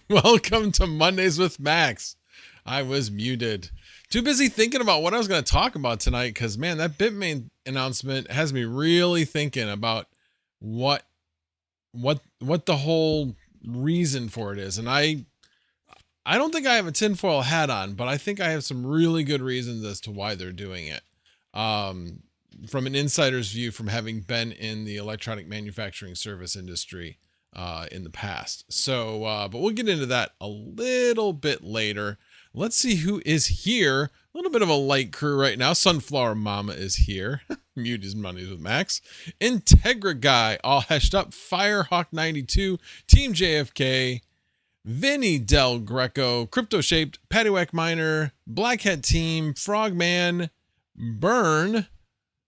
Welcome to Mondays with Max. I was muted. Too busy thinking about what I was going to talk about tonight because, man, that Bitmain announcement has me really thinking about what the whole reason for it is. And I don't think I have a tinfoil hat on, but I think I have some really good reasons as to why they're doing it. From an insider's view, from having been in the electronic manufacturing service industry in the past. So, but we'll get into that a little bit later. Let's see who is here. A little bit of a light crew right now. Sunflower Mama is here. Mute his Mondays with Max. Integra Guy, all hashed up. Firehawk92, Team JFK, Vinny Del Greco, Crypto Shaped, Paddywhack Miner, Blackhead Team, Frogman, Burn,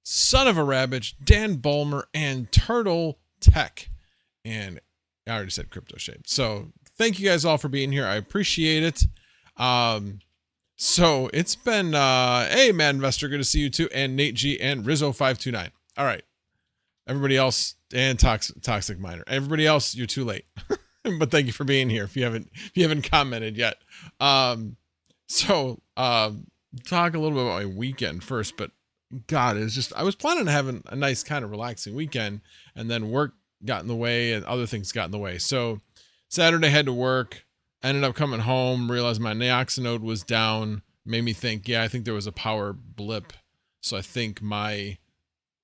Son of a Rabbit, Dan Bulmer, and Turtle Tech. And I already said Crypto Shaped. So thank you guys all for being here. I appreciate it. So it's been, hey, Mad Investor, good to see you too. And Nate G and Rizzo529. All right. Everybody else, and Toxic Miner. Everybody else, you're too late. But thank you for being here if you haven't commented yet. Talk a little bit about my weekend first, but God, it was just, I was planning on having a nice kind of relaxing weekend, and then work got in the way and other things got in the way. So Saturday had to work, ended up coming home, realized my Niox node was down, made me think, yeah, I think there was a power blip. So I think my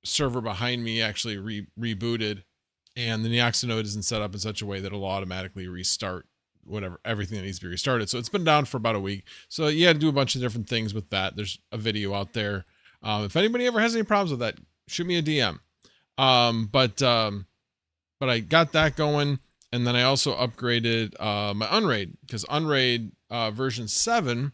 server behind me actually rebooted, and the Niox node isn't set up in such a way that it'll automatically restart everything that needs to be restarted. So it's been down for about a week. So you had to do a bunch of different things with that. There's a video out there. If anybody ever has any problems with that, shoot me a DM. But I got that going, and then I also upgraded my Unraid, because Unraid version 7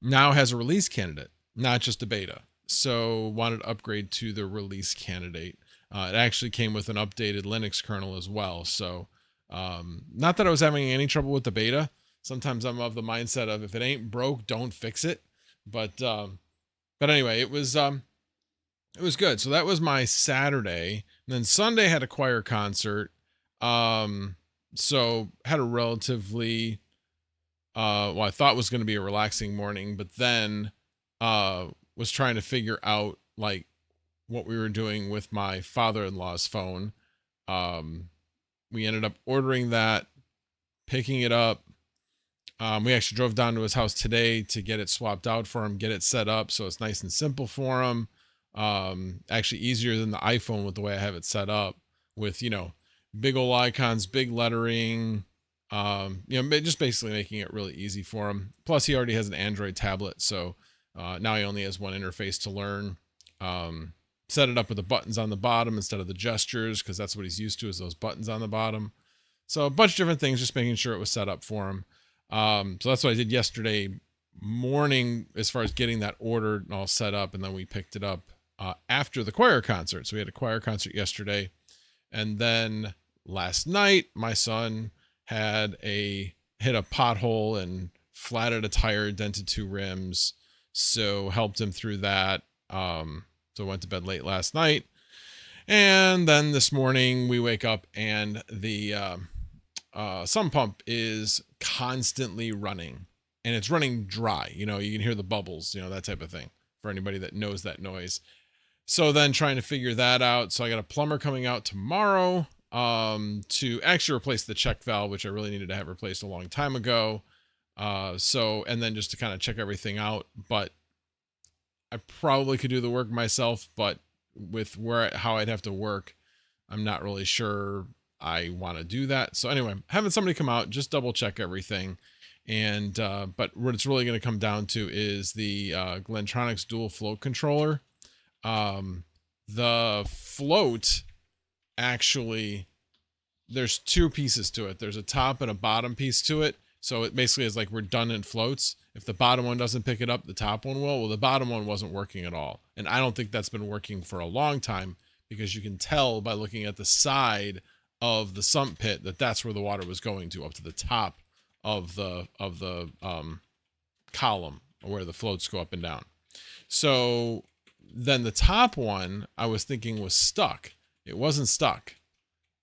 now has a release candidate, not just a beta. So wanted to upgrade to the release candidate. It actually came with an updated Linux kernel as well. So not that I was having any trouble with the beta. Sometimes I'm of the mindset of, if it ain't broke, don't fix it. But anyway, it was good. So that was my Saturday. And then Sunday had a choir concert. So had a relatively, I thought was going to be a relaxing morning, but then was trying to figure out like what we were doing with my father-in-law's phone. We ended up ordering that, picking it up. We actually drove down to his house today to get it swapped out for him, get it set up so it's nice and simple for him. Actually easier than the iPhone with the way I have it set up, with, big old icons, big lettering, just basically making it really easy for him. Plus he already has an Android tablet. So now he only has one interface to learn. Set it up with the buttons on the bottom instead of the gestures, because that's what he's used to, is those buttons on the bottom. So a bunch of different things, just making sure it was set up for him. So that's what I did yesterday morning as far as getting that ordered and all set up. And then we picked it up after the choir concert. So we had a choir concert yesterday. And then last night, my son hit a pothole and flatted a tire, dented 2 rims. So helped him through that. So I went to bed late last night. And then this morning we wake up and the sump pump is constantly running, and it's running dry. You can hear the bubbles, that type of thing, for anybody that knows that noise. So then trying to figure that out. So I got a plumber coming out tomorrow to actually replace the check valve, which I really needed to have replaced a long time ago. And then just to kind of check everything out. But I probably could do the work myself, but with how I'd have to work, I'm not really sure I want to do that. So anyway, having somebody come out, just double check everything. And, but what it's really going to come down to is the Glentronics dual float controller. The float, actually, there's 2 pieces to it. There's a top and a bottom piece to it. So it basically is like redundant floats. If the bottom one doesn't pick it up, the top one will. Well, the bottom one wasn't working at all. And I don't think that's been working for a long time, because you can tell by looking at the side of the sump pit that that's where the water was going to, up to the top of the column where the floats go up and down. So then the top one I was thinking was stuck. It wasn't stuck.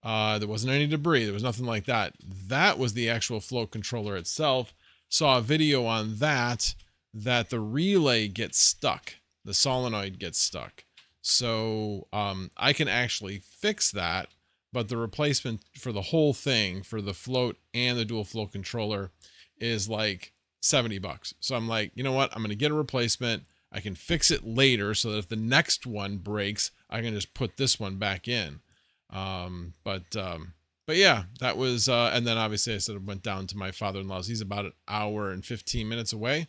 There wasn't any debris. There was nothing like that. That was the actual float controller itself. Saw a video on that the relay gets stuck. The solenoid gets stuck. So I can actually fix that, but the replacement for the whole thing, for the float and the dual float controller, is like $70. So I'm like, you know what? I'm going to get a replacement. I can fix it later so that if the next one breaks, I can just put this one back in. But yeah, that was, and then obviously I sort of went down to my father-in-law's. He's about an hour and 15 minutes away.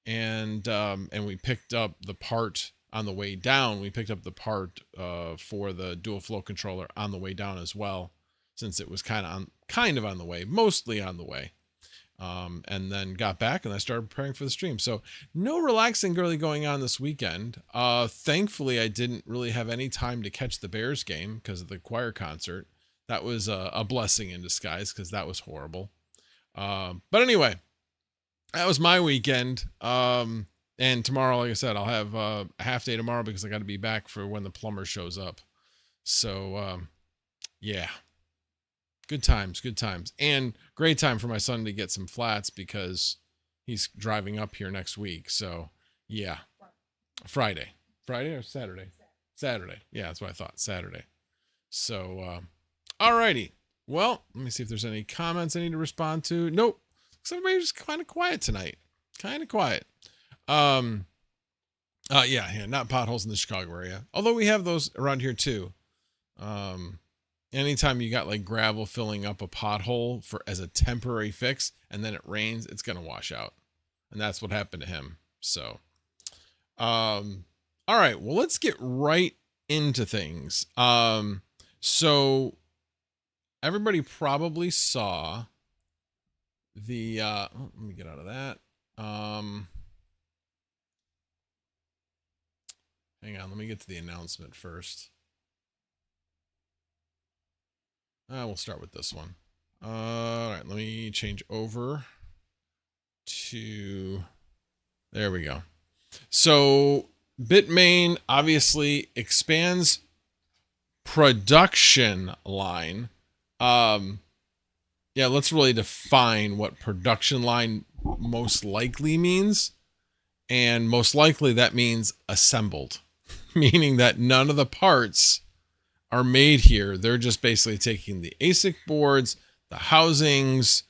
And we picked up the part on the way down. We picked up the part, for the dual flow controller on the way down as well, since it was kind of on the way, mostly on the way. And then got back and I started preparing for the stream. So no relaxing really going on this weekend. Thankfully I didn't really have any time to catch the Bears game because of the choir concert. That was a blessing in disguise because that was horrible. But anyway, that was my weekend. And tomorrow, like I said, I'll have a half day tomorrow because I got to be back for when the plumber shows up. So, yeah. Good times, good times. And great time for my son to get some flats because he's driving up here next week. So, yeah. Friday or Saturday? Saturday. Yeah, that's what I thought. Saturday. So, alrighty. Well, let me see if there's any comments I need to respond to. Nope. Looks like everybody's kind of quiet tonight. Kind of quiet. Yeah, not potholes in the Chicago area. Although we have those around here too. Anytime you got like gravel filling up a pothole as a temporary fix and then it rains, it's going to wash out. And that's what happened to him. So, all right, well, let's get right into things. So everybody probably saw the, let me get out of that. Hang on, let me get to the announcement first. We'll start with this one. All right, let me change over to, there we go. So Bitmain obviously expands production line. Yeah, let's really define what production line most likely means. And most likely that means assembled, meaning that none of the parts are made here. They're just basically taking the ASIC boards, the housings,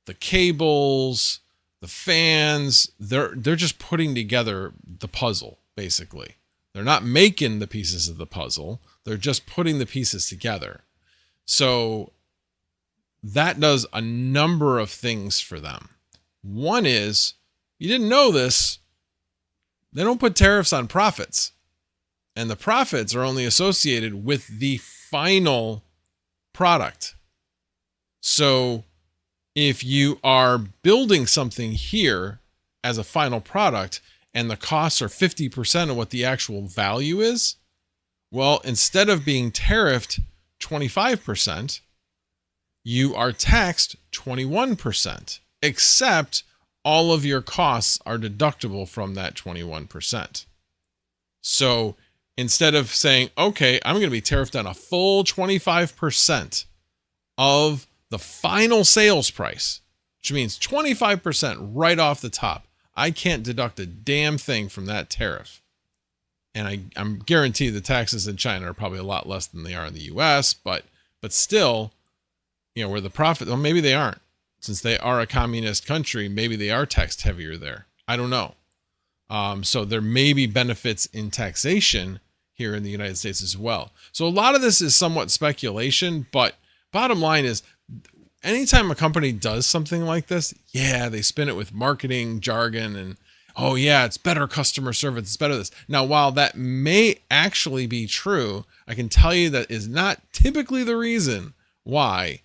the cables, the fans. They're just putting together the puzzle, basically. They're not making the pieces of the puzzle. They're just putting the pieces together. So that does a number of things for them. One is, you didn't know this, they don't put tariffs on profits. And the profits are only associated with the final product. So if you are building something here as a final product and the costs are 50% of what the actual value is, well, instead of being tariffed 25%, you are taxed 21%, except all of your costs are deductible from that 21%. So instead of saying, okay, I'm going to be tariffed on a full 25% of the final sales price, which means 25% right off the top, I can't deduct a damn thing from that tariff. And I'm guaranteed the taxes in China are probably a lot less than they are in the US, but still, you know, where the profit, well, maybe they aren't. Since they are a communist country, maybe they are taxed heavier there. I don't know. So there may be benefits in taxation here in the United States as well. So a lot of this is somewhat speculation, but bottom line is, anytime a company does something like this, yeah, they spin it with marketing jargon and, oh yeah, it's better customer service, it's better this. Now, while that may actually be true, I can tell you that is not typically the reason why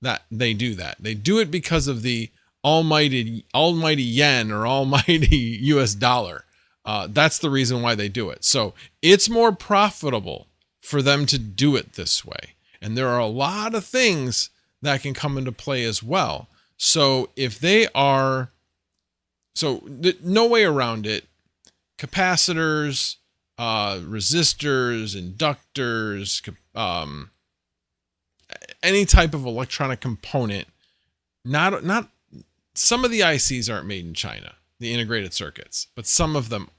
that they do that. They do it because of the almighty yen or almighty US dollar. That's the reason why they do it. So it's more profitable for them to do it this way. And there are a lot of things that can come into play as well. So if they are, no way around it, capacitors, resistors, inductors, any type of electronic component, not some of the ICs aren't made in China, the integrated circuits, but some of them,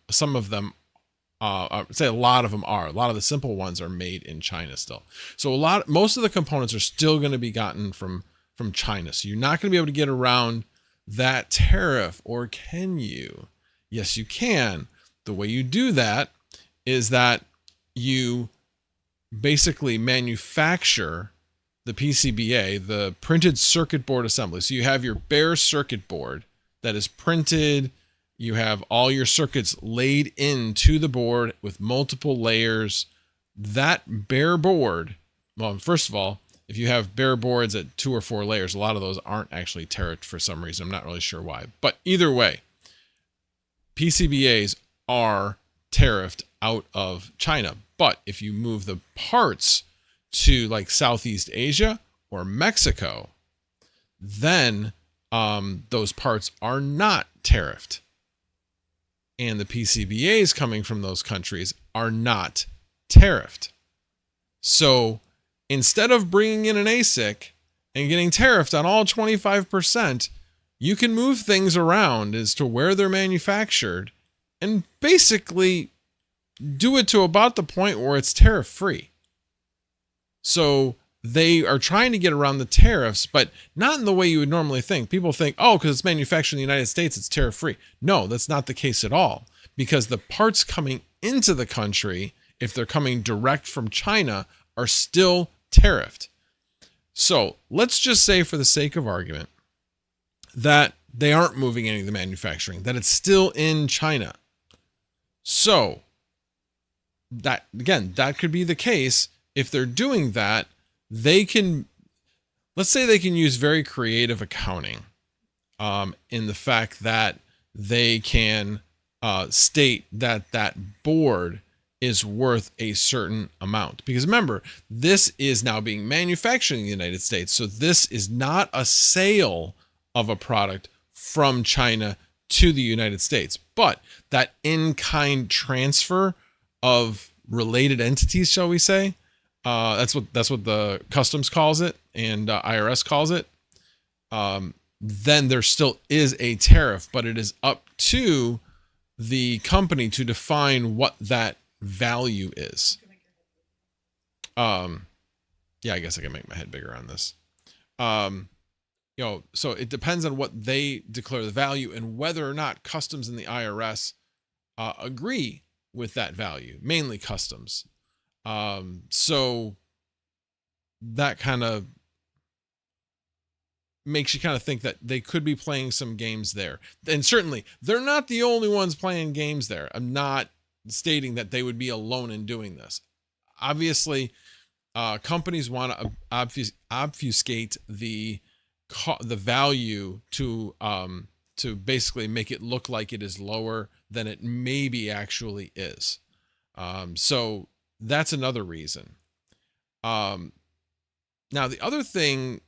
I would say a lot of them are. A lot of the simple ones are made in China still. So most of the components are still going to be gotten from China. So you're not going to be able to get around that tariff, or can you? Yes, you can. The way you do that is that you basically manufacture the PCBA, the printed circuit board assembly. So you have your bare circuit board that is printed. You have all your circuits laid into the board with multiple layers. That bare board, well, first of all, if you have bare boards at 2 or 4 layers, a lot of those aren't actually tariffed for some reason. I'm not really sure why. But either way, PCBAs are tariffed out of China. But if you move the parts to like Southeast Asia or Mexico, then those parts are not tariffed. And the PCBAs coming from those countries are not tariffed. So instead of bringing in an ASIC and getting tariffed on all 25%, you can move things around as to where they're manufactured and basically do it to about the point where it's tariff free. So they are trying to get around the tariffs, but not in the way you would normally think. People think, oh, because it's manufactured in the United States, it's tariff free. No, that's not the case at all, because the parts coming into the country, if they're coming direct from China, are still tariffed. So let's just say, for the sake of argument, that they aren't moving any of the manufacturing, that it's still in China. So that, again, that could be the case. If they're doing that, they can, let's say they can use very creative accounting in the fact that they can state that that board is worth a certain amount. Because remember, this is now being manufactured in the United States. So this is not a sale of a product from China to the United States, but that in-kind transfer of related entities, shall we say, that's what the customs calls it, and IRS calls it. Then there still is a tariff, but it is up to the company to define what that value is. Yeah, I guess I can make my head bigger on this. So it depends on what they declare the value and whether or not customs and the IRS agree with that value, mainly customs. So that kind of makes you kind of think that they could be playing some games there. And certainly they're not the only ones playing games there. I'm not stating that they would be alone in doing this. Obviously, companies want to obfuscate the value to basically make it look like it is lower than it maybe actually is. So that's another reason. Now the other thing,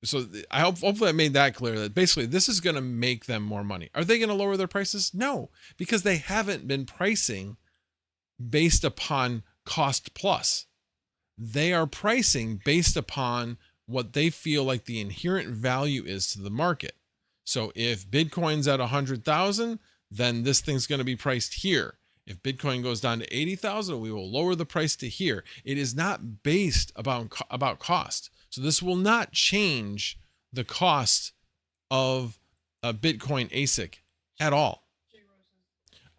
so hopefully I made that clear, that basically this is going to make them more money. Are they going to lower their prices? No, because they haven't been pricing based upon cost plus. They are pricing based upon what they feel like the inherent value is to the market. So if Bitcoin's at 100,000, then this thing's going to be priced here. If Bitcoin goes down to 80,000, we will lower the price to here. It is not based about cost. So this will not change the cost of a Bitcoin ASIC at all.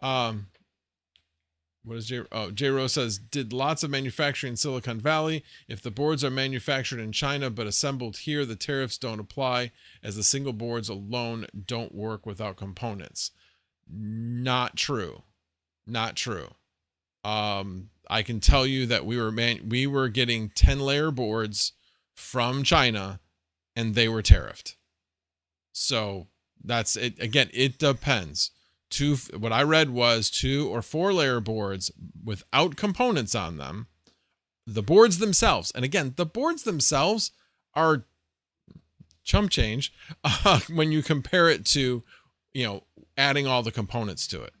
What is J Rose says, did lots of manufacturing in Silicon Valley. If the boards are manufactured in China but assembled here, the tariffs don't apply, as the single boards alone don't work without components. Not true. Not true. I can tell you that we were getting 10-layer boards from China and they were tariffed. So that's it. Again, it depends. What I read was 2 or 4 layer boards without components on them. The boards themselves, and again, the boards themselves are chump change when you compare it to, adding all the components to it.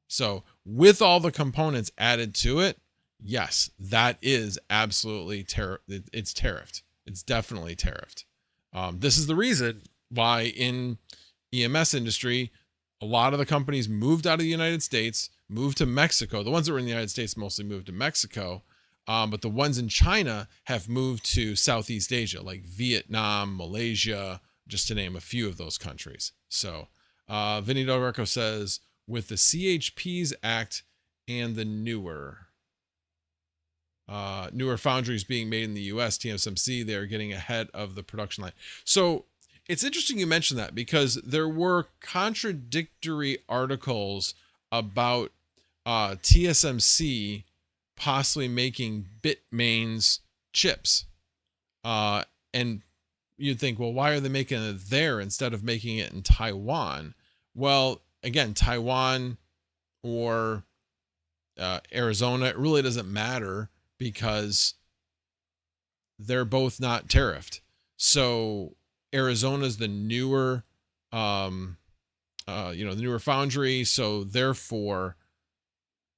So with all the components added to it, yes, that is absolutely it's tariffed. It's definitely tariffed. This is the reason why in EMS industry, a lot of the companies moved out of the United States, moved to Mexico. The ones that were in the United States mostly moved to Mexico. But the ones in China have moved to Southeast Asia, like Vietnam, Malaysia, just to name a few of those countries. So Vinny Del Greco says, with the CHPs Act and the newer foundries being made in the US, TSMC, they're getting ahead of the production line. So it's interesting you mentioned that, because there were contradictory articles about TSMC possibly making Bitmain's chips. And you'd think, well, why are they making it there instead of making it in Taiwan? Well, again, Taiwan or Arizona, it really doesn't matter, because they're both not tariffed. So Arizona's the newer, the newer foundry. So therefore,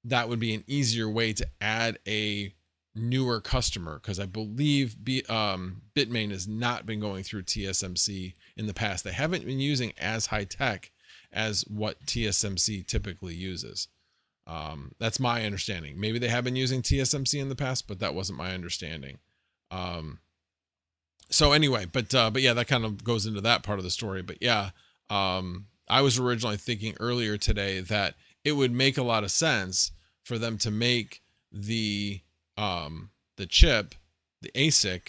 that would be an easier way to add a newer customer, because I believe Bitmain has not been going through TSMC in the past. They haven't been using as high tech as what TSMC typically uses. That's my understanding. Maybe they have been using TSMC in the past, but that wasn't my understanding. So anyway, but yeah, that kind of goes into that part of the story. But yeah, I was originally thinking earlier today that it would make a lot of sense for them to make the chip, the ASIC,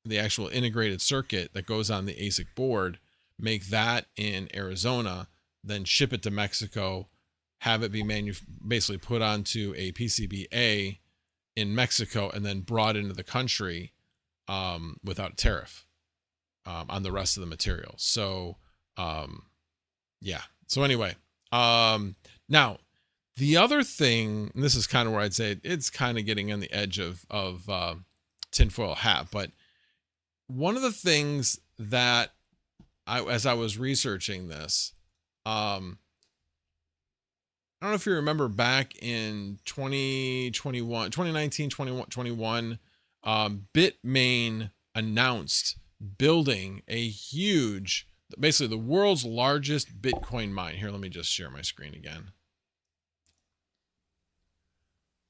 the actual integrated circuit that goes on the ASIC board, make that in Arizona, then ship it to Mexico, have it be basically put onto a PCBA in Mexico, and then brought into the country without a tariff on the rest of the material. So yeah. So anyway, now the other thing, and this is kind of where I'd say it's kind of getting on the edge of tinfoil hat, but one of the things that as I was researching this, I don't know if you remember back in 2019, 2021, Bitmain announced building a huge, basically the world's largest Bitcoin mine. Here, let me just share my screen again.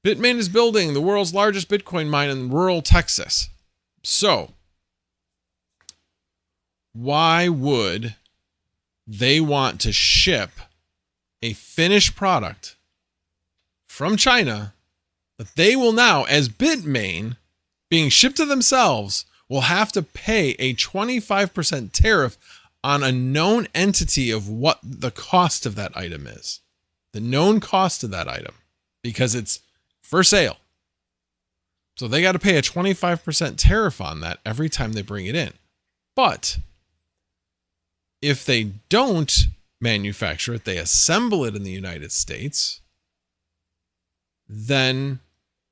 Bitmain is building the world's largest Bitcoin mine in rural Texas. So, why would they want to ship a finished product from China that they will now, as Bitmain, being shipped to themselves, will have to pay a 25% tariff on a known entity of what the cost of that item is? The known cost of that item, because it's for sale. So they got to pay a 25% tariff on that every time they bring it in. But if they don't manufacture it, they assemble it in the United States, then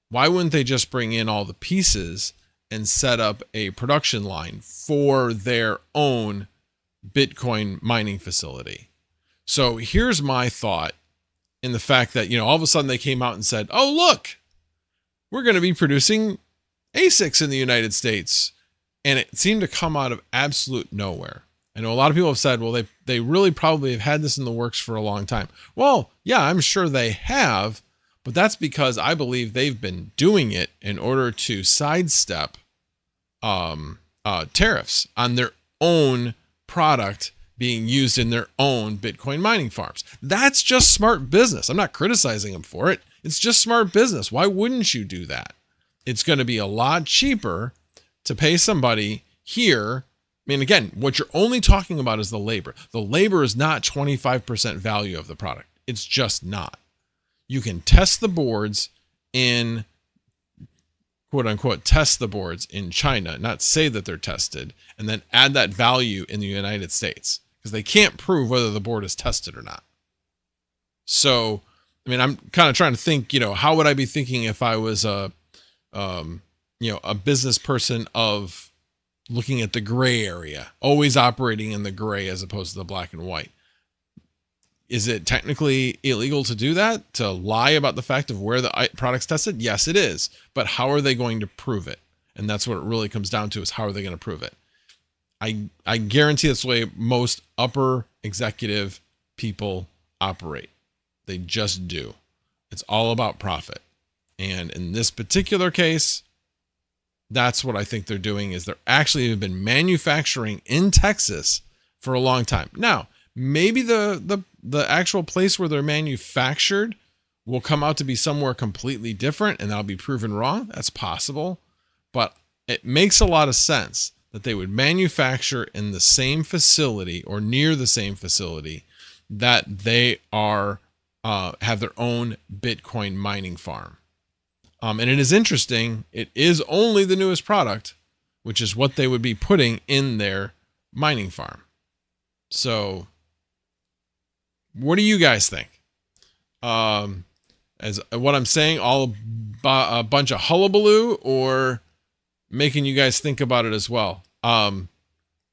why wouldn't they just bring in all the pieces and set up a production line for their own Bitcoin mining facility? So here's my thought in the fact that, all of a sudden they came out and said, oh, look, we're going to be producing ASICs in the United States. And it seemed to come out of absolute nowhere. I know a lot of people have said, well, they really probably have had this in the works for a long time. Well, yeah, I'm sure they have, but that's because I believe they've been doing it in order to sidestep tariffs on their own product being used in their own Bitcoin mining farms. That's just smart business. I'm not criticizing them for it. It's just smart business. Why wouldn't you do that? It's going to be a lot cheaper to pay somebody here. I mean, again, what you're only talking about is the labor. The labor is not 25% value of the product. It's just not. You can test the boards in, quote unquote, test the boards in China, not say that they're tested, and then add that value in the United States, because they can't prove whether the board is tested or not. So, I mean, I'm kind of trying to think, how would I be thinking if I was a business person of looking at the gray area, always operating in the gray as opposed to the black and white. Is it technically illegal to do that? To lie about the fact of where the product's tested? Yes, it is. But how are they going to prove it? And that's what it really comes down to, is how are they going to prove it? I guarantee that's the way most upper executive people operate. They just do. It's all about profit. And in this particular case, that's what I think they're doing, is they're actually have been manufacturing in Texas for a long time. Now, maybe the actual place where they're manufactured will come out to be somewhere completely different, and that'll be proven wrong. That's possible. But it makes a lot of sense that they would manufacture in the same facility or near the same facility that they are have their own Bitcoin mining farm. And it is interesting. It is only the newest product, which is what they would be putting in their mining farm. So what do you guys think? As what I'm saying, all a bunch of hullabaloo, or making you guys think about it as well?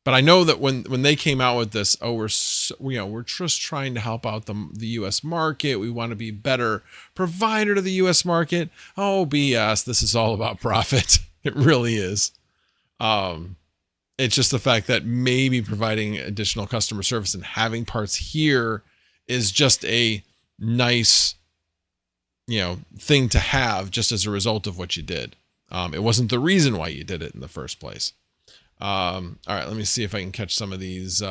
But I know that when they came out with this, we're just trying to help out the U.S. market. We want to be better provider to the U.S. market. Oh, BS. This is all about profit. It really is. It's just the fact that maybe providing additional customer service and having parts here is just a nice, thing to have, just as a result of what you did. It wasn't the reason why you did it in the first place. All right, let me see if I can catch some of these.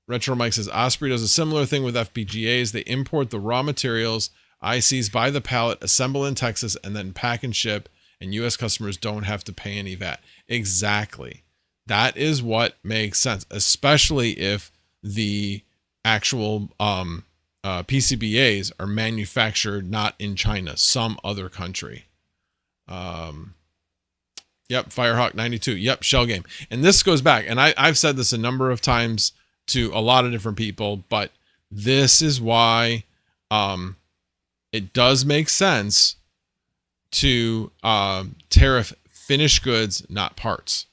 Retro Mike says Osprey does a similar thing with FPGAs. They import the raw materials, ICs by the pallet, assemble in Texas, and then pack and ship, and U.S. customers don't have to pay any VAT. Exactly. That is what makes sense, especially if the actual PCBAs are manufactured not in China, some other country. Yep, Firehawk 92. Yep, Shell Game. And this goes back, and I've said this a number of times to a lot of different people, but this is why it does make sense to tariff finished goods, not parts.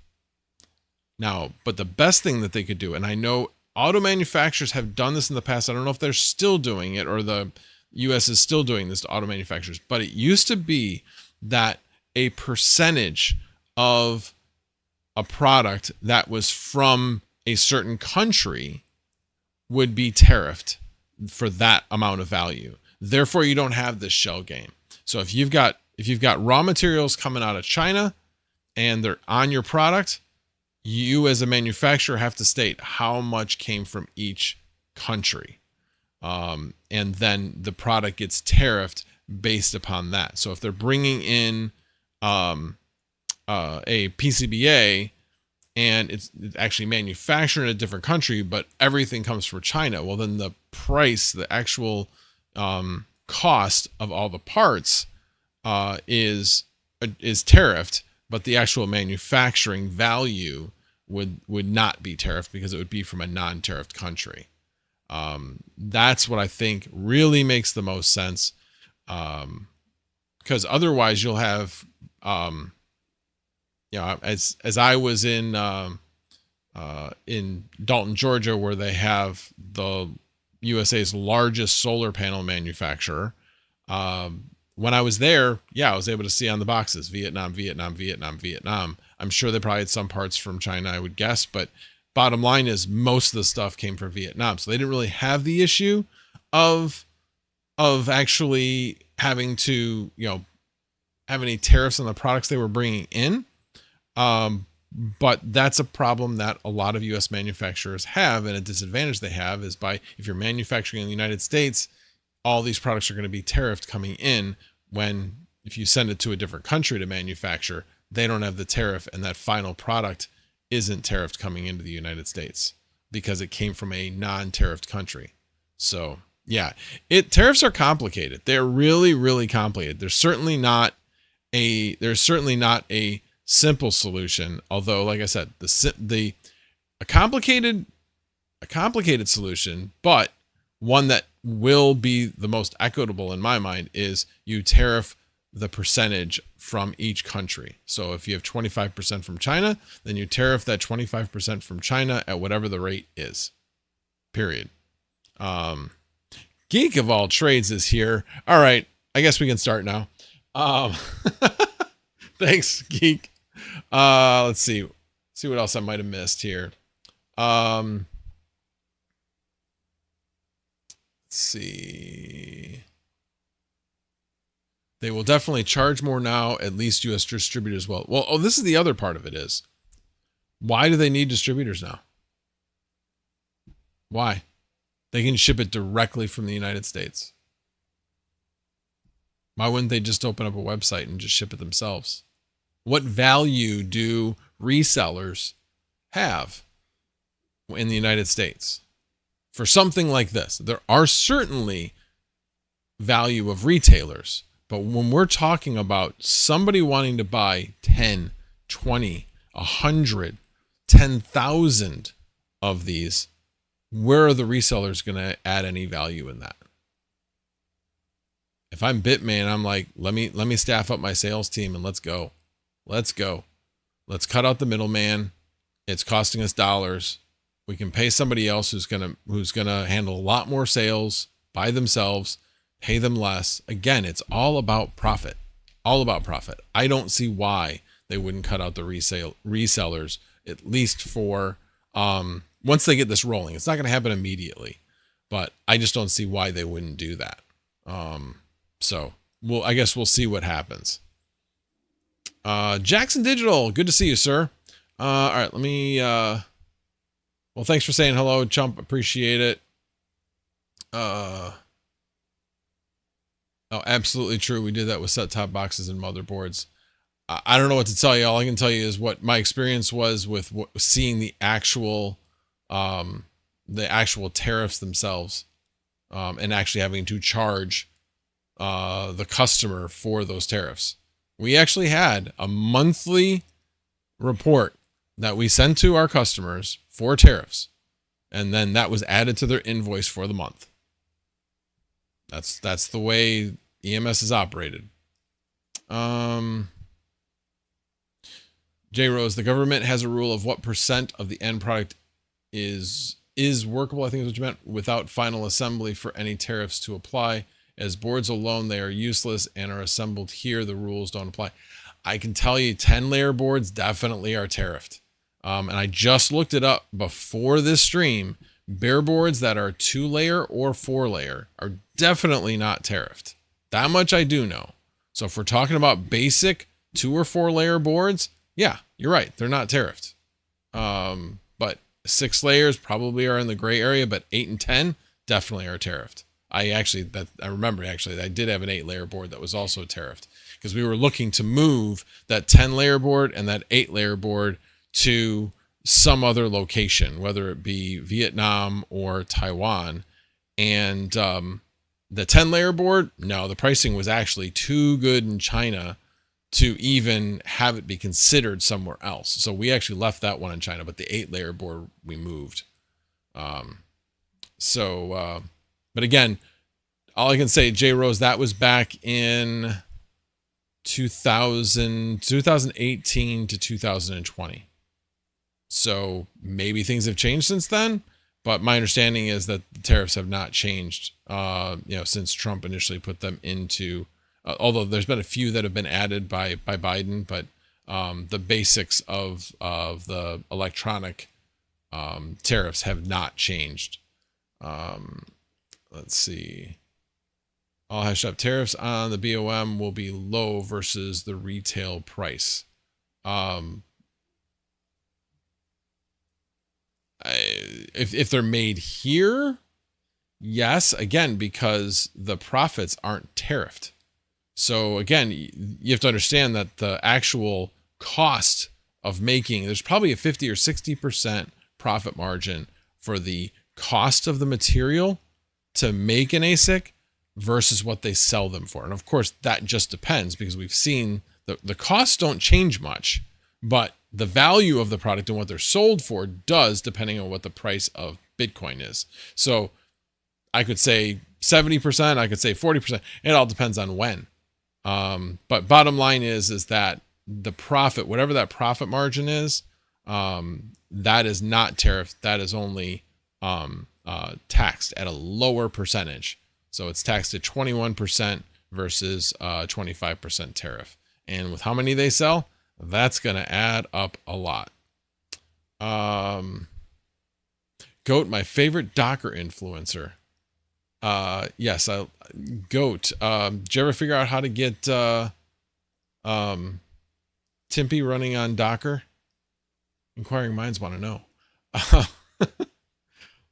Now, but the best thing that they could do, and I know auto manufacturers have done this in the past. I don't know if they're still doing it, or the U.S. is still doing this to auto manufacturers, but it used to be that a percentage of a product that was from a certain country would be tariffed for that amount of value. Therefore, you don't have this shell game. So if you've got raw materials coming out of China and they're on your product, you as a manufacturer have to state how much came from each country. And then the product gets tariffed based upon that. So if they're bringing in a PCBA and it's actually manufactured in a different country, but everything comes from China, well, then the price, the actual cost of all the parts is tariffed, but the actual manufacturing value would not be tariffed because it would be from a non-tariffed country. That's what I think really makes the most sense, because otherwise you'll have as I was in Dalton, Georgia, where they have the USA's largest solar panel manufacturer. When I was there, I was able to see on the boxes, Vietnam, Vietnam, Vietnam, Vietnam. I'm sure they probably had some parts from China, I would guess, but bottom line is most of the stuff came from Vietnam. So they didn't really have the issue of actually having to, have any tariffs on the products they were bringing in. But that's a problem that a lot of U.S. manufacturers have, and a disadvantage they have is if you're manufacturing in the United States, all these products are going to be tariffed coming in, when if you send it to a different country to manufacture, they don't have the tariff, and that final product isn't tariffed coming into the United States because it came from a non-tariffed country. So tariffs are complicated. They're really, really complicated. There's certainly not a simple solution, although, like I said, a complicated solution, but one that will be the most equitable in my mind, is you tariff the percentage from each country. So if you have 25% from China, then you tariff that 25% from China at whatever the rate is, period. Geek of all trades is here. All right, I guess we can start now. Thanks, Geek. Let's see. See what else I might have missed here. Let's see. They will definitely charge more now, at least U.S. distributors will. Well, oh, this is the other part of it is, why do they need distributors now? Why? They can ship it directly from the United States. Why wouldn't they just open up a website and just ship it themselves? What value do resellers have in the United States for something like this? There are certainly value of retailers, but when we're talking about somebody wanting to buy 10, 20, 100, 10,000 of these, where are the resellers going to add any value in that? If I'm Bitmain, I'm like, let me staff up my sales team and let's go. Let's go. Let's cut out the middleman. It's costing us dollars. We can pay somebody else who's gonna handle a lot more sales by themselves, pay them less. Again, it's all about profit. All about profit. I don't see why they wouldn't cut out the resellers, at least for once they get this rolling. It's not going to happen immediately, but I just don't see why they wouldn't do that. So I guess we'll see what happens. Jackson Digital, good to see you, sir. All right, let me, well, thanks for saying hello, Chump. Appreciate it. Oh, absolutely true. We did that with set-top boxes and motherboards. I don't know what to tell you. All I can tell you is what my experience was with seeing the actual tariffs themselves, and actually having to charge the customer for those tariffs. We actually had a monthly report that we sent to our customers for tariffs, and then that was added to their invoice for the month. That's the way EMS is operated. J Rose, the government has a rule of what % of the end product is workable, I think is what you meant, without final assembly for any tariffs to apply. As boards alone, they are useless and are assembled here. The rules don't apply. I can tell you 10-layer boards definitely are tariffed. And I just looked it up before this stream. Bare boards that are 2-layer or 4-layer are definitely not tariffed. That much I do know. So if we're talking about basic 2 or 4-layer boards, yeah, you're right. They're not tariffed. But 6 layers probably are in the gray area, but 8 and 10 definitely are tariffed. I remember I did have an 8-layer board that was also tariffed because we were looking to move that 10-layer board and that 8-layer board to some other location, whether it be Vietnam or Taiwan. And the 10-layer board, no, the pricing was actually too good in China to even have it be considered somewhere else. So we actually left that one in China, but the 8-layer board we moved. But again, all I can say, J Rose, that was back in 2018 to 2020. So maybe things have changed since then, but my understanding is that the tariffs have not changed, since Trump initially put them into, although there's been a few that have been added by Biden, but the basics of the electronic tariffs have not changed. Let's see. All hash up tariffs on the BOM will be low versus the retail price. If they're made here, yes, again, because the profits aren't tariffed. So again, you have to understand that the actual cost of making, there's probably a 50 or 60% profit margin for the cost of the material to make an ASIC versus what they sell them for. And of course, that just depends because we've seen the costs don't change much, but the value of the product and what they're sold for does, depending on what the price of Bitcoin is. So I could say 70%, I could say 40%. It all depends on when. But bottom line is that the profit, whatever that profit margin is, that is not tariffed. That is only taxed at a lower percentage. So it's taxed at 21% versus 25% tariff. And with how many they sell, that's going to add up a lot. Goat, my favorite Docker influencer. Yes, Goat. Did you ever figure out how to get Timpy running on Docker? Inquiring minds want to know.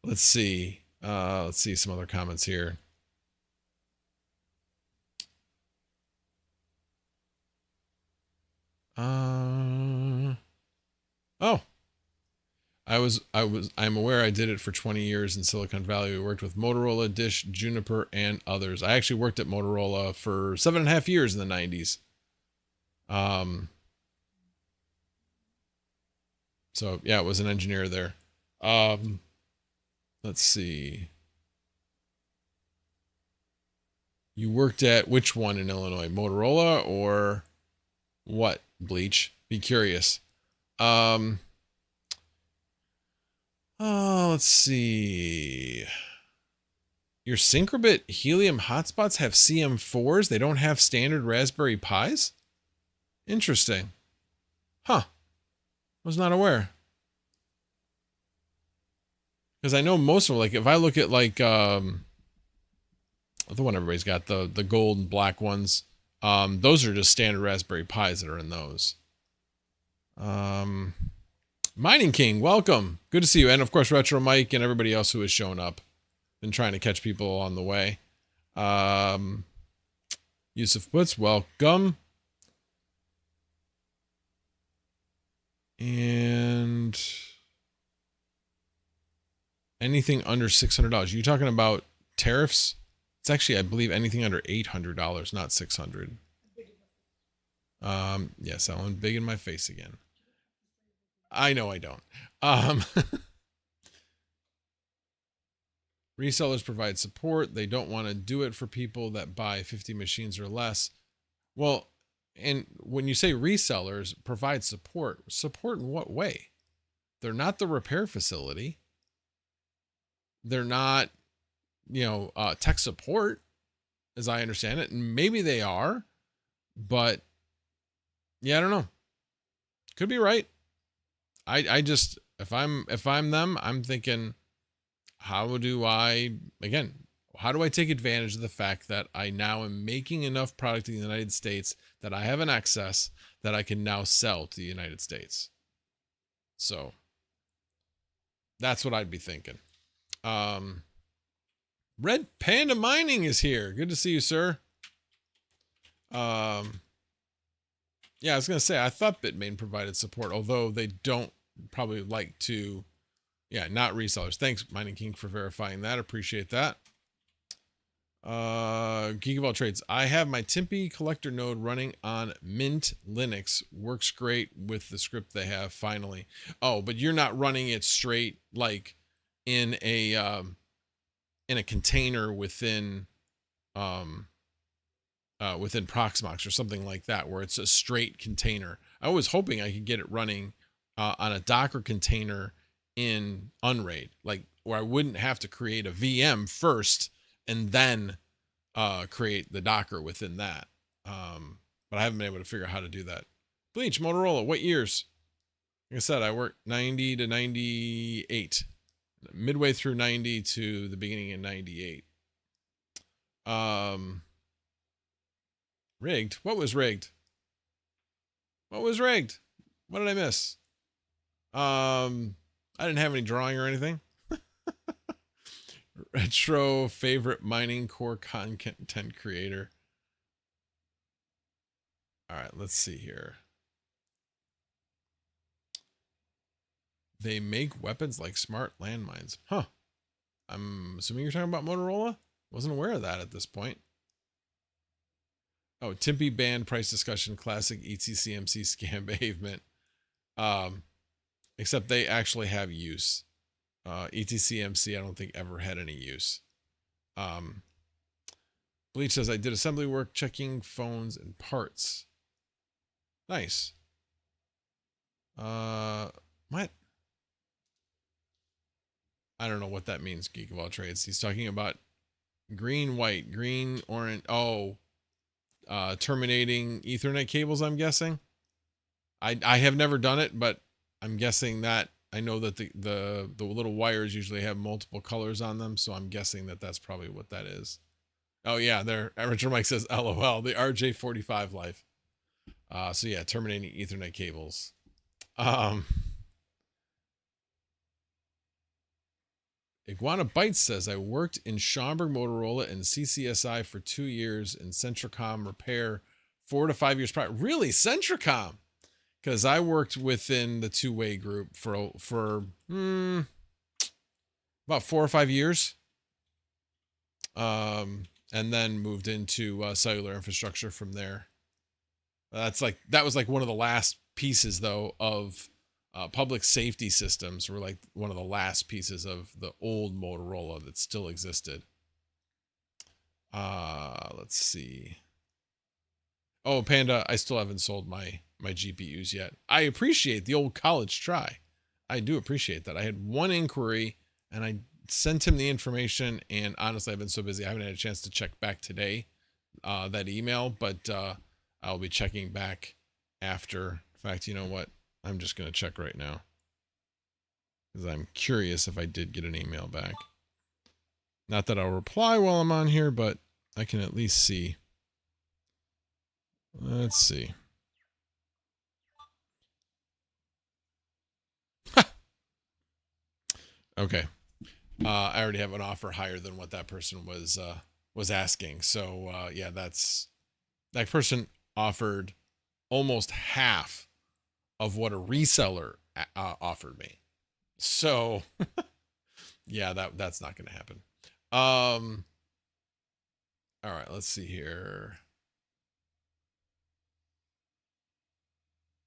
Let's see. Let's see some other comments here. Oh, I'm aware I did it for 20 years in Silicon Valley. We worked with Motorola, Dish, Juniper, and others. I actually worked at Motorola for 7.5 years in the 90s. So yeah, I was an engineer there. Let's see. You worked at which one in Illinois? Motorola or what? Bleach? Be curious. Oh, let's see. Your Syncrobit Helium hotspots have CM4s. They don't have standard Raspberry Pis? Interesting. Huh. Was not aware. Because I know most of them, like if I look at like the one everybody's got, the gold and black ones, those are just standard Raspberry Pis that are in those. Mining King, welcome. Good to see you. And of course, Retro Mike and everybody else who has shown up. Been trying to catch people on the way. Yusuf Puts, welcome. And anything under $600. You talking about tariffs? It's actually, I believe, anything under $800, not $600. Yes, that one big in my face again. I know I don't. Resellers provide support. They don't want to do it for people that buy 50 machines or less. Well, and when you say resellers provide support in what way? They're not the repair facility. They're not, tech support, as I understand it. And maybe they are, but yeah, I don't know. Could be right. I just, if I'm them, I'm thinking, how do I take advantage of the fact that I now am making enough product in the United States that I have an excess that I can now sell to the United States? So that's what I'd be thinking. Red Panda Mining is here. Good to see you, sir. Yeah, I was going to say, I thought Bitmain provided support, although they don't probably like to, not resellers. Thanks, Mining King, for verifying that. Appreciate that. Geek of all trades. I have my Timpy collector node running on Mint Linux. Works great with the script they have, finally. Oh, but you're not running it straight, like in a container within Proxmox or something like that, where it's a straight container. I was hoping I could get it running on a Docker container in Unraid, like where I wouldn't have to create a VM first and then create the Docker within that. But I haven't been able to figure out how to do that. Bleach, Motorola, what years? Like I said, I worked 90 to 98. Midway through 90 to the beginning of 98. Rigged? What was rigged? What was rigged? What did I miss? I didn't have any drawing or anything. Retro favorite mining core content creator. All right, let's see here. They make weapons like smart landmines. Huh. I'm assuming you're talking about Motorola? Wasn't aware of that at this point. Oh, Timpy band price discussion, classic ETCMC scam behavement. Except they actually have use. ETCMC, I don't think ever had any use. Bleach says, I did assembly work checking phones and parts. Nice. What? I don't know what that means, Geek of all trades. He's talking about green, white, green, orange. Oh, terminating Ethernet cables, I'm guessing. I have never done it, but I'm guessing that I know that the little wires usually have multiple colors on them, so I'm guessing that that's probably what that is. Oh yeah, there. Richard Mike says, "LOL." The RJ45 life. So yeah, terminating Ethernet cables. Iguana Bites says, I worked in Schaumburg Motorola and CCSI for 2 years in Centricom repair, 4 to 5 years prior. Really, Centricom? Because I worked within the two-way group for about 4 or 5 years, and then moved into cellular infrastructure from there. That was like one of the last pieces though of public safety systems. Were like one of the last pieces of the old Motorola that still existed. Let's see. Oh, Panda, I still haven't sold my GPUs yet. I appreciate the old college try. I do appreciate that. I had one inquiry and I sent him the information, and honestly, I've been so busy I haven't had a chance to check back today that email, but I'll be checking back after. In fact, you know what? I'm just going to check right now because I'm curious if I did get an email back. Not that I'll reply while I'm on here, but I can at least see. Let's see. Okay. I already have an offer higher than what that person was asking. So yeah, that person offered almost half of what a reseller offered me. So yeah, that's not going to happen. All right, let's see here.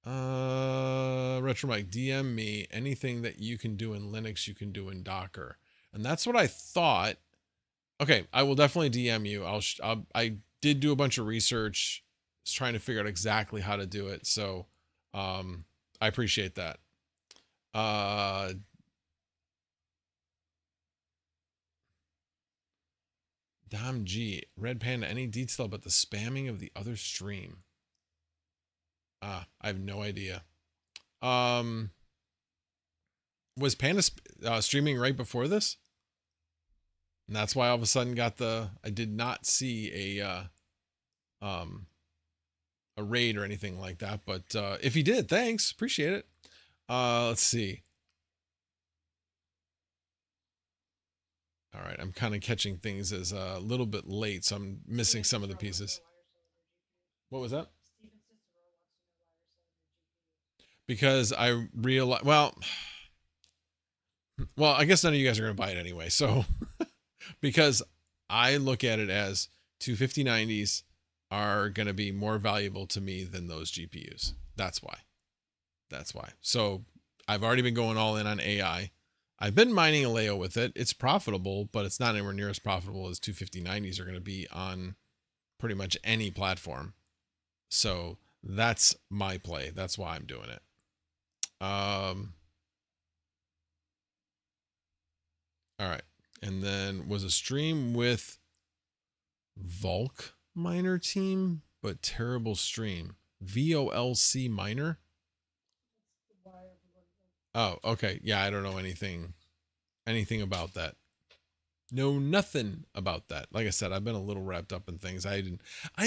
Retro Mike, DM me anything that you can do in Linux, you can do in Docker. And that's what I thought. Okay, I will definitely DM you. I did do a bunch of research, was trying to figure out exactly how to do it. So, I appreciate that. Dom G, Red Panda, any detail about the spamming of the other stream? I have no idea. Was Panda streaming right before this? And that's why all of a sudden I did not see a raid or anything like that. But if he did, thanks. Appreciate it. Let's see. All right, I'm kind of catching things as a little bit late, so I'm missing some of the pieces. What was that? Because I realized, well, I guess none of you guys are going to buy it anyway. So because I look at it as 25090s are going to be more valuable to me than those GPUs. That's why. So I've already been going all in on AI. I've been mining Aleo with it. It's profitable, but it's not anywhere near as profitable as 25090s are going to be on pretty much any platform. So that's my play. That's why I'm doing it. All right. And then was a stream with Volk Miner team, but terrible stream. VOLC Miner. Oh, okay. Yeah, I don't know anything about that. Know nothing about that. Like I said, I've been a little wrapped up in things. I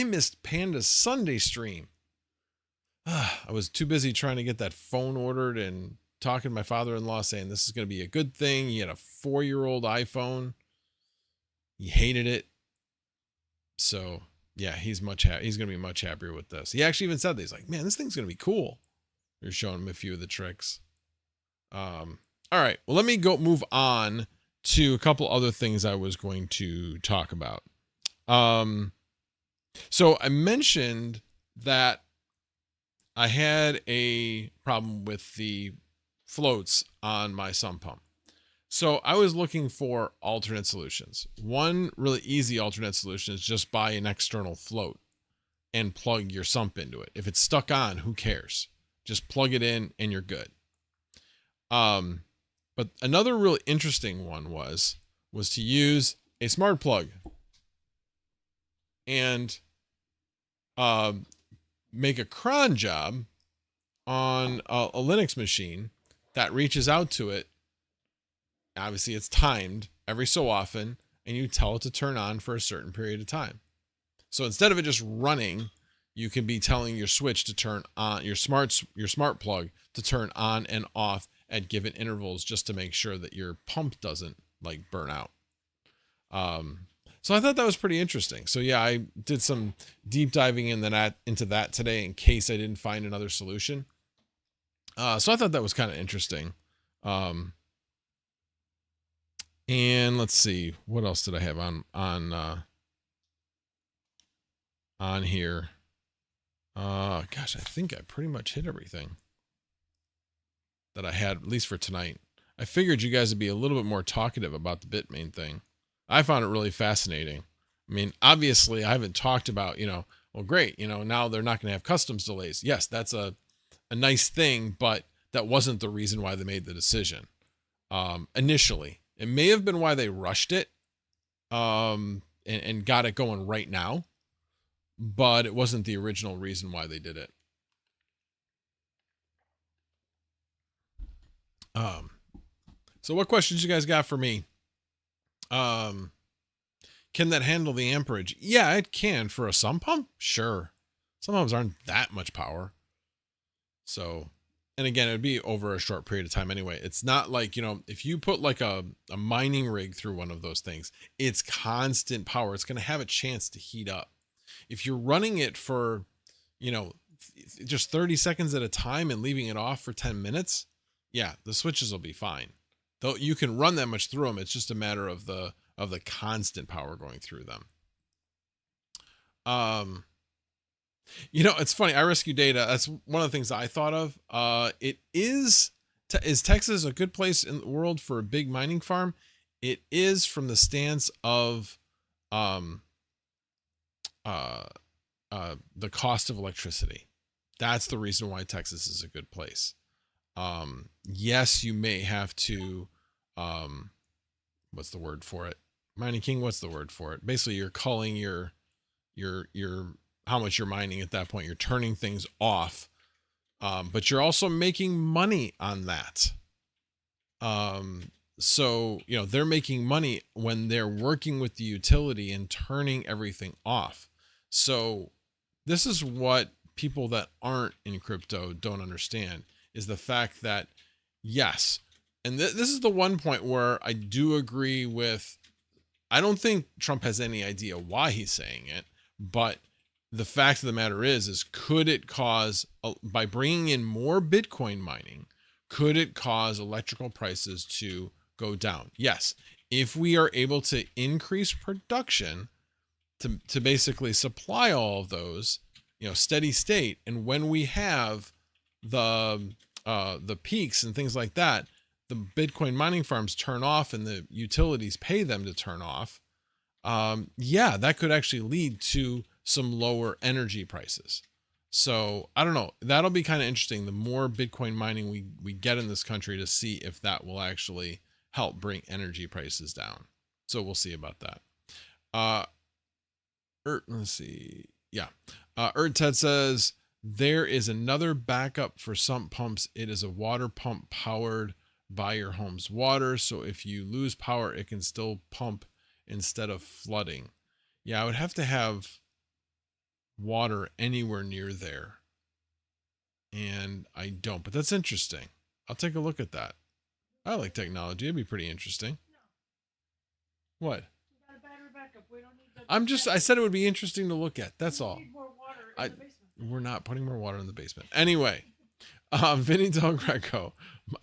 missed Panda's Sunday stream. I was too busy trying to get that phone ordered and talking to my father-in-law saying this is going to be a good thing. He had a 4-year-old iPhone. He hated it. So yeah, he's going to be much happier with this. He actually even said that. He's like, man, this thing's going to be cool. You're showing him a few of the tricks. All right. Well, let me move on to a couple other things I was going to talk about. So I mentioned that I had a problem with the floats on my sump pump. So I was looking for alternate solutions. One really easy alternate solution is just buy an external float and plug your sump into it. If it's stuck on, who cares? Just plug it in and you're good. But another really interesting one was to use a smart plug. And make a cron job on a Linux machine that reaches out to it. Obviously, it's timed every so often, and you tell it to turn on for a certain period of time. So instead of it just running, you can be telling your switch to turn on, your smart plug to turn on and off at given intervals, just to make sure that your pump doesn't like burn out. So I thought that was pretty interesting. So yeah, I did some deep diving into that today in case I didn't find another solution. So I thought that was kind of interesting. And let's see, what else did I have on here? Gosh, I think I pretty much hit everything that I had, at least for tonight. I figured you guys would be a little bit more talkative about the Bitmain thing. I found it really fascinating. I mean, obviously, I haven't talked about, well, great, now they're not going to have customs delays. Yes, that's a nice thing, but that wasn't the reason why they made the decision. Initially, it may have been why they rushed it and got it going right now, but it wasn't the original reason why they did it. So what questions you guys got for me? Can that handle the amperage? Yeah, it can for a sump pump. Sure. Some pumps aren't that much power. So, and again, it would be over a short period of time anyway. It's not like, if you put like a mining rig through one of those things, it's constant power. It's going to have a chance to heat up. If you're running it for, just 30 seconds at a time and leaving it off for 10 minutes, yeah, the switches will be fine. Though you can run that much through them. It's just a matter of the constant power going through them. It's funny. I rescue data. That's one of the things I thought of. Is Texas a good place in the world for a big mining farm? It is, from the stance of the cost of electricity. That's the reason why Texas is a good place. Yes, you may have to, what's the word for it? Mining King, what's the word for it? Basically, you're calling your how much you're mining at that point. You're turning things off, but you're also making money on that. So, they're making money when they're working with the utility and turning everything off. So this is what people that aren't in crypto don't understand, is the fact that, yes, and this is the one point where I do agree with, I don't think Trump has any idea why he's saying it, but the fact of the matter is could it cause, by bringing in more Bitcoin mining, could it cause electrical prices to go down? Yes. If we are able to increase production to basically supply all of those, steady state. And when we have the peaks and things like that, the Bitcoin mining farms turn off and the utilities pay them to turn off. Yeah, that could actually lead to some lower energy prices. So I don't know. That'll be kind of interesting. The more Bitcoin mining we get in this country, to see if that will actually help bring energy prices down. So we'll see about that. Let's see. Yeah. Ted says, there is another backup for sump pumps. It is a water pump powered by your home's water. So if you lose power, it can still pump instead of flooding. Yeah, I would have to have water anywhere near there. And I don't, but that's interesting. I'll take a look at that. I like technology. It'd be pretty interesting. What? I said it would be interesting to look at. That's all. We're not putting more water in the basement. Anyway, Vinny Del Greco,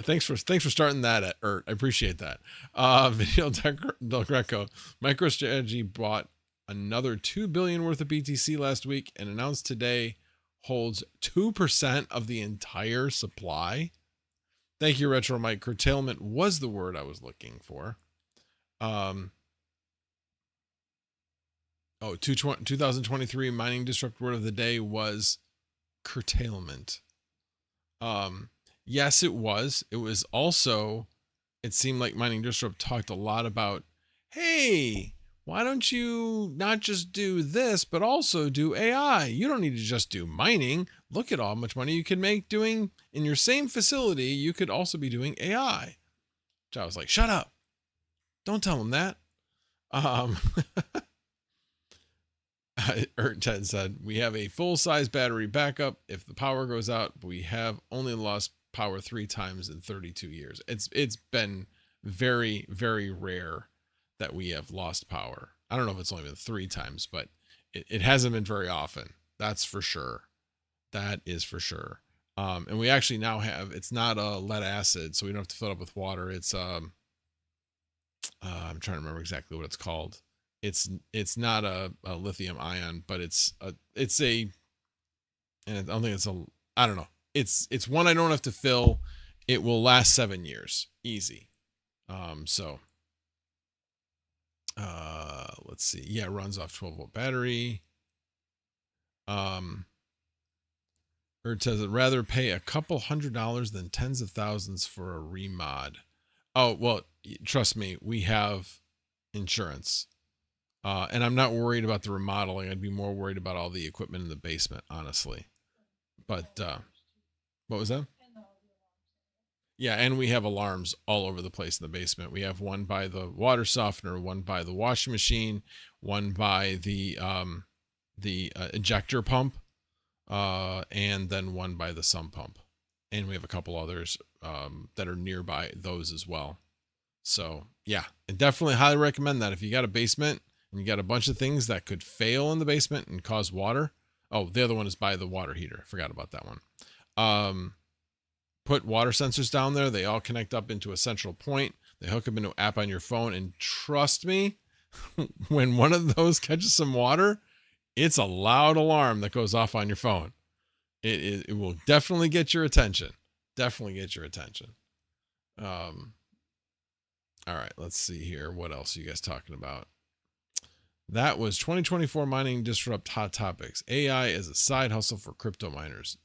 thanks for starting that at ERT. I appreciate that. Vinny Del Greco, MicroStrategy bought another $2 billion worth of BTC last week and announced today holds 2% of the entire supply. Thank you, Retro Mike. Curtailment was the word I was looking for. 2023 mining disrupt word of the day was curtailment. Yes, it was. It was also, it seemed like Mining Disrupt talked a lot about, hey, why don't you not just do this, but also do AI? You don't need to just do mining. Look at how much money you can make doing in your same facility. You could also be doing AI. Which I was like, shut up. Don't tell him that. Ted said, we have a full-size battery backup if the power goes out, but we have only lost power 3 times in 32 years. It's been very, very rare that we have lost power. I don't know if it's only been 3 times, but it hasn't been very often. That's for sure. That is for sure. And we actually now have, it's not a lead acid, so we don't have to fill it up with water. It's I'm trying to remember exactly what it's called. It's not a lithium ion, but it's a, and I don't think it's a, I don't know. It's one I don't have to fill. It will last 7 years. Easy. So let's see. Yeah, it runs off 12-volt battery. Erd says, I'd rather pay a couple $100s than tens of thousands for a remod. Oh, well, trust me, we have insurance. And I'm not worried about the remodeling. I'd be more worried about all the equipment in the basement, honestly. But what was that? Yeah, and we have alarms all over the place in the basement. We have one by the water softener, one by the washing machine, one by the ejector pump, and then one by the sump pump. And we have a couple others that are nearby those as well. So yeah, I definitely highly recommend that if you got a basement and you got a bunch of things that could fail in the basement and cause water. Oh, the other one is by the water heater. I forgot about that one. Put water sensors down there. They all connect up into a central point. They hook up into an app on your phone. And trust me, when one of those catches some water, it's a loud alarm that goes off on your phone. It will definitely get your attention. Definitely get your attention. All right, let's see here. What else are you guys talking about? That was 2024 Mining Disrupt Hot Topics. AI is a side hustle for crypto miners.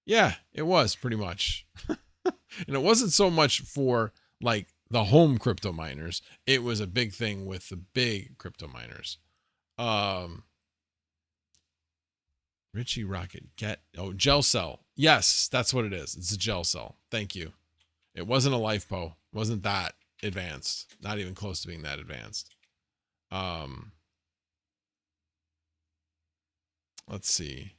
Yeah, it was pretty much. And it wasn't so much for like the home crypto miners. It was a big thing with the big crypto miners. Richie Rocket gel cell. Yes, that's what it is. It's a gel cell. Thank you. It wasn't a LifePo. It wasn't that advanced. Not even close to being that advanced. Let's see.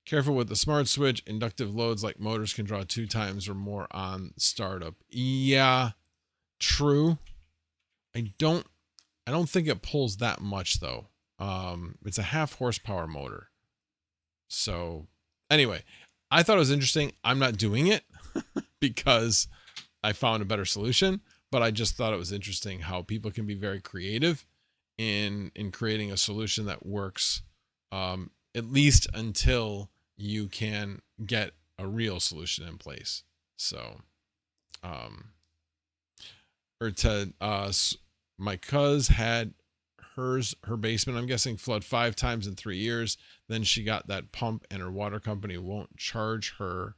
Careful with the smart switch. Inductive loads like motors can draw 2 times or more on startup. Yeah, true. I don't think it pulls that much though. It's a 0.5 horsepower motor. So anyway, I thought it was interesting. I'm not doing it because I found a better solution, but I just thought it was interesting how people can be very creative in creating a solution that works, at least until you can get a real solution in place. So, my cuz had her basement, I'm guessing, flood 5 times in 3 years. Then she got that pump and her water company won't charge her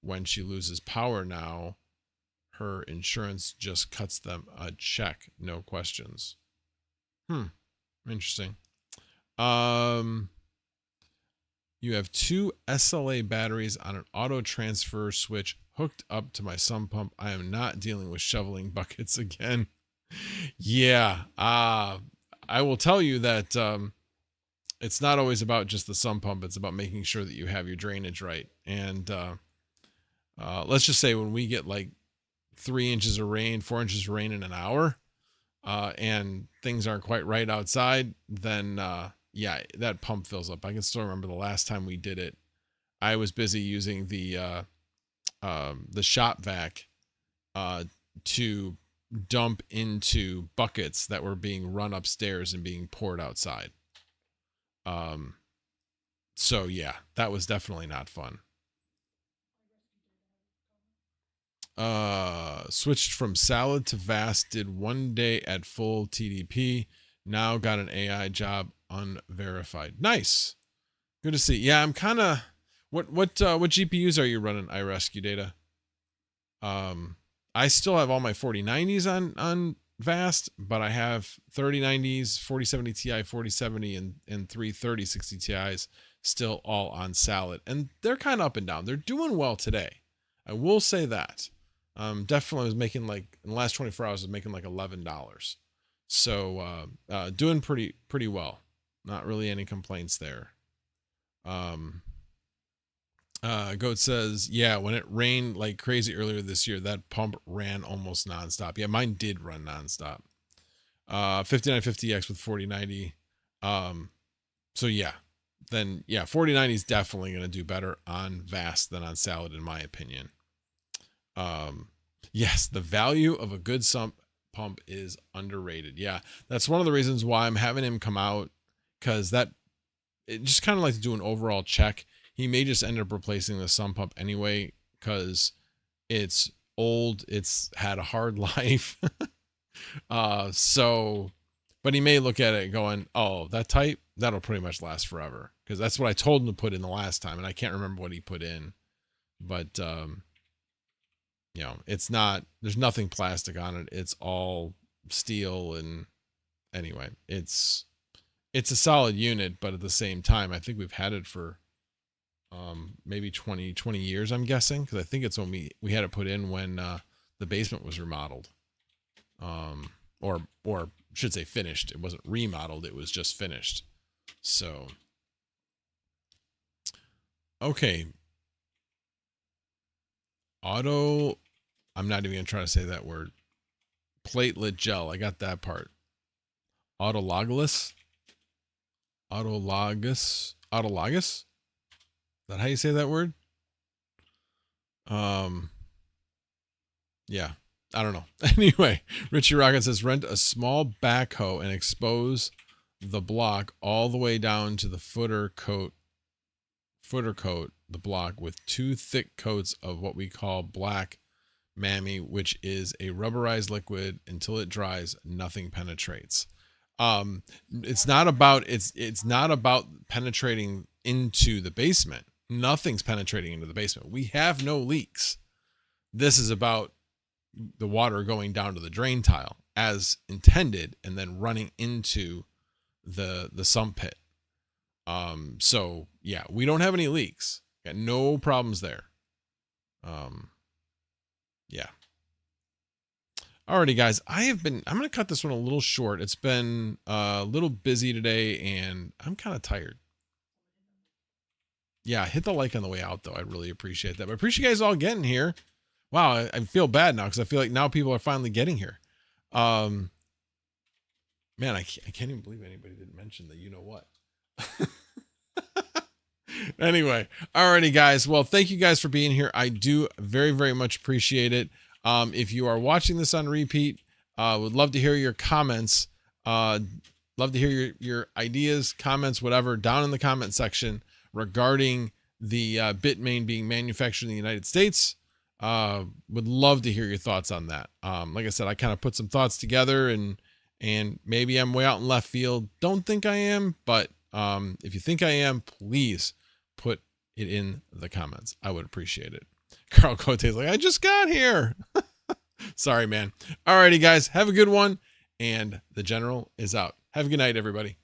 when she loses power now. Her insurance just cuts them a check. No questions. Interesting. You have 2 SLA batteries on an auto transfer switch hooked up to my sump pump. I am not dealing with shoveling buckets again. Yeah. I will tell you that it's not always about just the sump pump. It's about making sure that you have your drainage right. And let's just say when we get like 3 inches of rain, 4 inches of rain in an hour, and things aren't quite right outside, then yeah, that pump fills up. I can still remember the last time we did it. I was busy using the shop vac to dump into buckets that were being run upstairs and being poured outside. So yeah, that was definitely not fun. Switched from salad to vast, did 1 day at full TDP. Now got an AI job unverified. Nice. Good to see. Yeah, I'm kind of, what GPUs are you running, iRescue Data? I still have all my 4090s on Vast, but I have 3090s, 4070 Ti, 4070, and three 3060 Ti's still all on salad. And they're kind of up and down. They're doing well today. I will say that. Definitely was making like, in the last 24 hours, I was making like $11. So doing pretty well. Not really any complaints there. Goat says, yeah, when it rained like crazy earlier this year, that pump ran almost nonstop. Yeah, mine did run nonstop. 5950X with 4090. So yeah, then yeah, 4090 is definitely going to do better on Vast than on Salad, in my opinion. Yes, the value of a good sump pump is underrated. Yeah, that's one of the reasons why I'm having him come out, because that it just kind of like to do an overall check. He may just end up replacing the sump pump anyway, because it's old, it's had a hard life. But he may look at it going, oh, that type, that'll pretty much last forever, because that's what I told him to put in the last time, and I can't remember what he put in. But you know, it's not, there's nothing plastic on it, it's all steel. And anyway, it's a solid unit, but at the same time, I think we've had it for maybe 20 years, I'm guessing, because I think it's when we had it put in when the basement was remodeled, or should say finished. It wasn't remodeled, it was just finished. So okay, I'm not even gonna try to say that word. Platelet gel, I got that part. Autologous. Is that how you say that word? Yeah, I don't know. Anyway, Richie Rocket says, rent a small backhoe and expose the block all the way down to the footer coat the block with 2 thick coats of what we call black mammy, which is a rubberized liquid. Until it dries, nothing penetrates. It's not about penetrating into the basement. Nothing's penetrating into the basement. We have no leaks. This is about the water going down to the drain tile as intended and then running into the sump pit. So yeah, we don't have any leaks. Got no problems there. Yeah. Alrighty, guys, I'm going to cut this one a little short. It's been a little busy today and I'm kind of tired. Yeah, hit the like on the way out, though. I really appreciate that. But I appreciate you guys all getting here. Wow, I feel bad now because I feel like now people are finally getting here. Man, I can't even believe anybody didn't mention the you know what. Anyway, alrighty, guys. Well, thank you guys for being here. I do very, very much appreciate it. If you are watching this on repeat, would love to hear your comments. Love to hear your ideas, comments, whatever, down in the comment section regarding the Bitmain being manufactured in the United States. Would love to hear your thoughts on that. Like I said, I kind of put some thoughts together and maybe I'm way out in left field. Don't think I am, but if you think I am, please put it in the comments. I would appreciate it. Carl Cote's like, I just got here. Sorry, man. Alrighty, guys, have a good one. And the general is out. Have a good night, everybody.